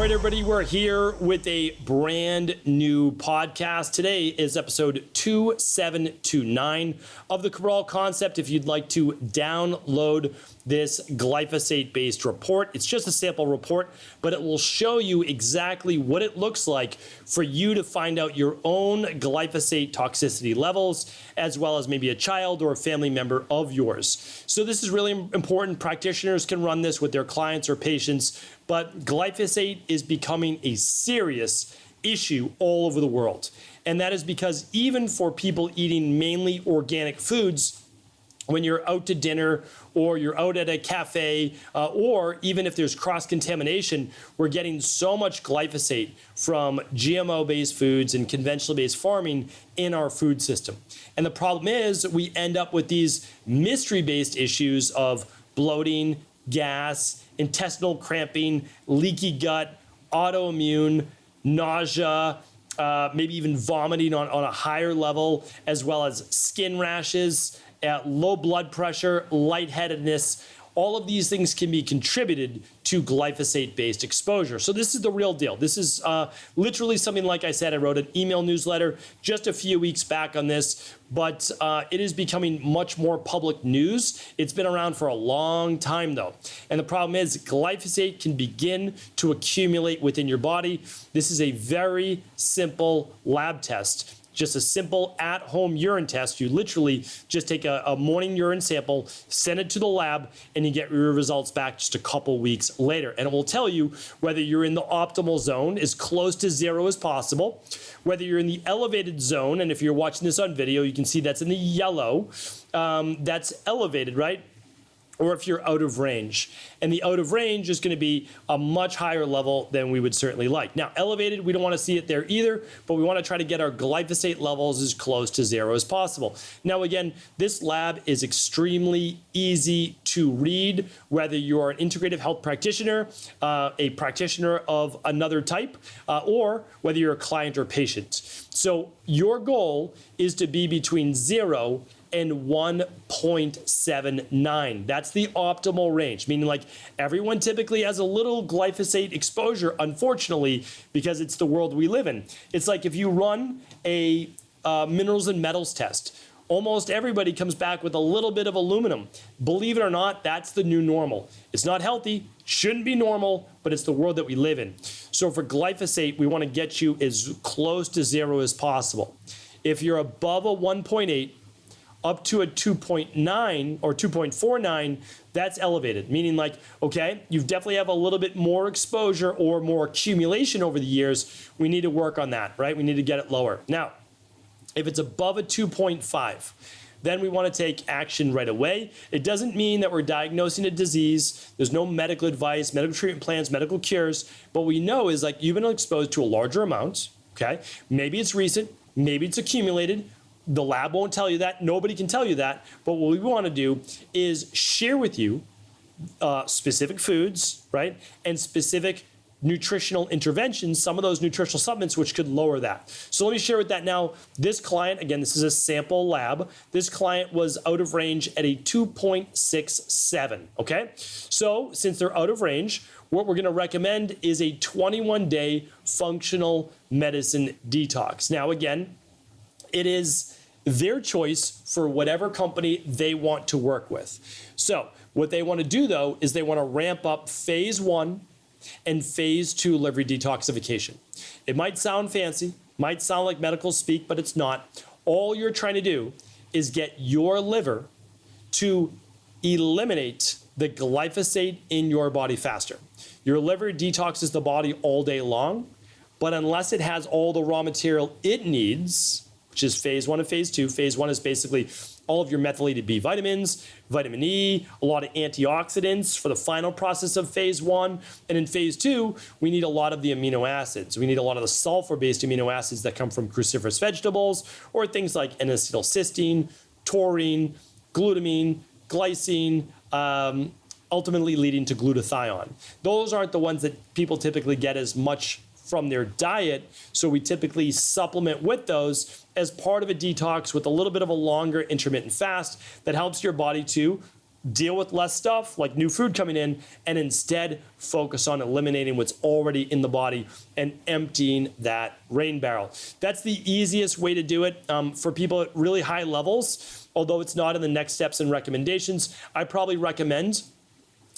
right, everybody, we're here with a brand new podcast. Today is episode 2729 of the Cabral Concept. If you'd like to download this glyphosate-based report, it's just a sample report, but it will show you exactly what it looks like for you to find out your own glyphosate toxicity levels, as well as maybe a child or a family member of yours. So this is really important. Practitioners can run this with their clients or patients, but glyphosate is becoming a serious issue all over the world. And that is because even for people eating mainly organic foods, when you're out to dinner or you're out at a cafe, or even if there's cross-contamination, we're getting so much glyphosate from GMO-based foods and conventional-based farming in our food system. And the problem is we end up with these mystery-based issues of bloating, gas, intestinal cramping, leaky gut, autoimmune, nausea, maybe even vomiting on a higher level, as well as skin rashes, low blood pressure, lightheadedness. All of these things can be contributed to glyphosate-based exposure. So this is the real deal. This is literally something, like I said, I wrote an email newsletter just a few weeks back on this, but it is becoming much more public news. It's been around for a long time, though. And the problem is glyphosate can begin to accumulate within your body. This is a very simple lab test. Just a simple at-home urine test. You literally just take a morning urine sample, send it to the lab, and you get your results back just a couple weeks later. And it will tell you whether you're in the optimal zone, as close to zero as possible, whether you're in the elevated zone, and if you're watching this on video, you can see that's in the yellow, that's elevated, right? Or if you're out of range. And the out of range is going to be a much higher level than we would certainly like. Now, elevated, we don't want to see it there either, but we want to try to get our glyphosate levels as close to zero as possible. Now, again, this lab is extremely easy to read, whether you're an integrative health practitioner, a practitioner of another type, or whether you're a client or patient. So your goal is to be between 0 and 1.79. That's the optimal range, meaning like everyone typically has a little glyphosate exposure, unfortunately, because it's the world we live in. It's like if you run a minerals and metals test, almost everybody comes back with a little bit of aluminum. Believe it or not, that's the new normal. It's not healthy, shouldn't be normal, but it's the world that we live in. So for glyphosate, we want to get you as close to zero as possible. If you're above a 1.8, up to a 2.9 or 2.49, that's elevated, meaning like, okay, you definitely have a little bit more exposure or more accumulation over the years. We need to work on that, right? We need to get it lower. Now, if it's above a 2.5, then we want to take action right away. It doesn't mean that we're diagnosing a disease. There's no medical advice, medical treatment plans, medical cures. What we know is like you've been exposed to a larger amount, okay? Maybe it's recent, maybe it's accumulated. The lab won't tell you that. Nobody can tell you that. But what we want to do is share with you specific foods, right? And specific nutritional interventions, some of those nutritional supplements which could lower that. So let me share with that now. This client, again, this is a sample lab. This client was out of range at a 2.67, okay? So since they're out of range, what we're going to recommend is a 21-day functional medicine detox. Now, again, it is their choice for whatever company they want to work with. So what they want to do, though, is they want to ramp up phase 1 and phase 2 liver detoxification. It might sound fancy, might sound like medical speak, but it's not. All you're trying to do is get your liver to eliminate the glyphosate in your body faster. Your liver detoxes the body all day long, but unless it has all the raw material it needs, which is phase 1 and phase 2. Phase 1 is basically all of your methylated B vitamins, vitamin E, a lot of antioxidants for the final process of phase 1. And in phase 2, we need a lot of the amino acids. We need a lot of the sulfur-based amino acids that come from cruciferous vegetables, or things like N-acetylcysteine, taurine, glutamine, glycine, ultimately leading to glutathione. Those aren't the ones that people typically get as much from their diet, so we typically supplement with those as part of a detox with a little bit of a longer intermittent fast that helps your body to deal with less stuff like new food coming in, and instead focus on eliminating what's already in the body and emptying that rain barrel. That's the easiest way to do it. For people at really high levels, although it's not in the next steps and recommendations, I probably recommend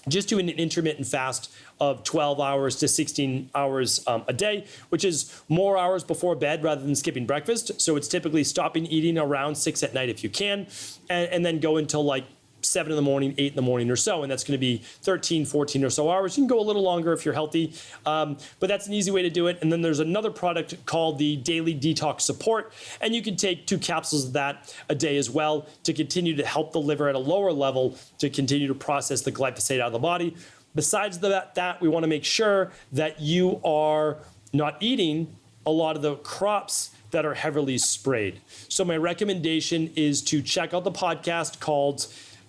just doing an intermittent fast of 12 hours to 16 hours a day, which is more hours before bed rather than skipping breakfast. So it's typically stopping eating around 6 at night if you can, and then go until like 7 in the morning, 8 in the morning or so, and that's going to be 13, 14 or so hours. You can go a little longer if you're healthy, but that's an easy way to do it. And then there's another product called the Daily Detox Support, and you can take 2 capsules of that a day as well to continue to help the liver at a lower level to continue to process the glyphosate out of the body. Besides that, we want to make sure that you are not eating a lot of the crops that are heavily sprayed. So my recommendation is to check out the podcast called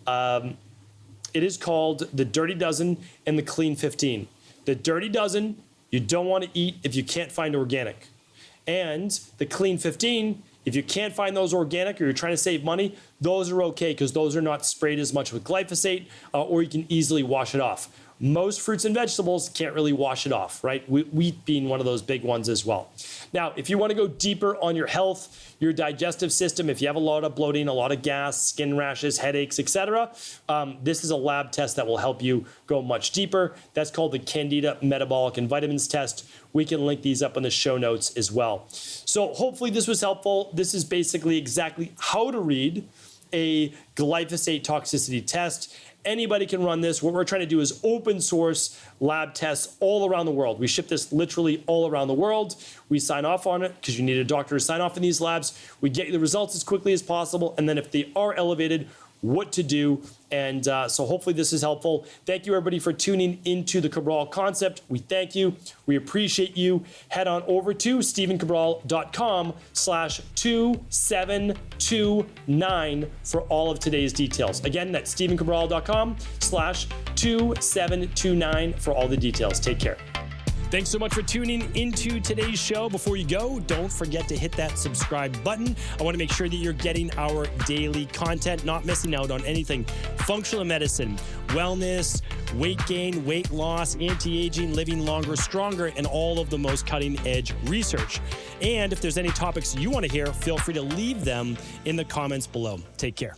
it is called The Dirty Dozen and The Clean 15. The Dirty Dozen, you don't want to eat if you can't find organic. And the Clean 15, if you can't find those organic or you're trying to save money, those are okay because those are not sprayed as much with glyphosate, or you can easily wash it off. Most fruits and vegetables can't really wash it off, right? Wheat being one of those big ones as well. Now, if you want to go deeper on your health, your digestive system, if you have a lot of bloating, a lot of gas, skin rashes, headaches, etc., this is a lab test that will help you go much deeper. That's called the Candida Metabolic and Vitamins Test. We can link these up in the show notes as well. So hopefully this was helpful. This is basically exactly how to read a glyphosate toxicity test. Anybody can run this. What we're trying to do is open source lab tests all around the world. We ship this literally all around the world. We sign off on it because you need a doctor to sign off in these labs. We get you the results as quickly as possible. And then if they are elevated, what to do. And so hopefully this is helpful. Thank you everybody for tuning into the Cabral concept. We thank you. We appreciate you. Head on over to stephencabral.com/2729 for all of today's details. Again, that's stephencabral.com/2729 for all the details. Take care. Thanks so much for tuning into today's show. Before you go, don't forget to hit that subscribe button. I want to make sure that you're getting our daily content, not missing out on anything functional medicine, wellness, weight gain, weight loss, anti-aging, living longer, stronger, and all of the most cutting-edge research. And if there's any topics you want to hear, feel free to leave them in the comments below. Take care.